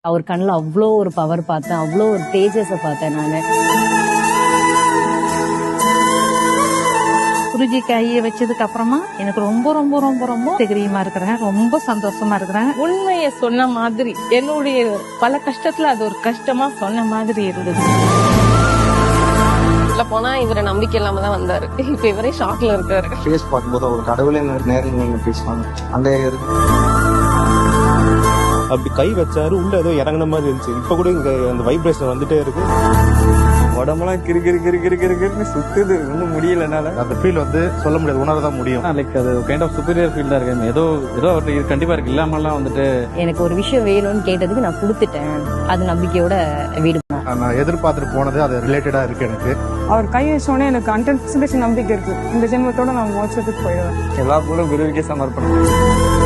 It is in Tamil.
அவர் கண்ணுல அவ்வளோ ஒரு பவர் பார்த்தேன், அவ்வளோ ஒரு தேஜஸை பார்த்தேன் நானு. குருஜி கையை வச்சதுக்கு அப்புறமா எனக்கு ரொம்ப ரொம்ப ரொம்ப ரொம்ப தைரியமா இருக்கிறேன், ரொம்ப சந்தோஷமா இருக்கிறேன். உண்மையை சொன்ன மாதிரி என்னுடைய பல கஷ்டத்துல அது ஒரு கஷ்டமா சொன்ன மாதிரி இருந்தது. போனா இவரை நம்பிக்கை இல்லாம தான் வந்தாரு. இப்ப இவரே ஷாக்ல இருக்காரு. ஃபேஸ் பார்க்கும்போது ஒரு கடவுளே நேரில் நீங்க பேசுவாங்க அந்த அப்படி கை வச்சாரு, உள்ள ஏதோ இறங்கின மாதிரி இருந்துச்சு. இப்ப கூட இங்க அந்த வைப்ரேஷன் வந்துட்டே இருக்கு. உடம்பெல்லாம் கிறுகிறுன்னு சுத்துது, ஒன்றும் முடியலனால அந்த ஃபீல் வந்து சொல்ல முடியாது, உணரதான் முடியும். லைக் அது கைண்ட் ஆஃப் சுப்பீரியர் ஃபீல் தான் இருக்கு. ஏதோ அவருக்கு கண்டிப்பா இருக்கு, இல்லாமலாம் வந்துட்டு எனக்கு ஒரு விஷயம் வேணும்னு கேட்டதுக்கு நான் கொடுத்துட்டேன். அது நம்பிக்கையோட வீடு நான் எதிர்பார்த்துட்டு போனது அது ரிலேட்டடா இருக்கு எனக்கு. அவர் கை வச்சோடனே எனக்கு 100% நம்பிக்கை இருக்கு. இந்த ஜென்மத்தோட நான் மோட்சத்துக்கு போயிடுவேன். எல்லா கூட குருவுக்கே சமர்ப்பணம்.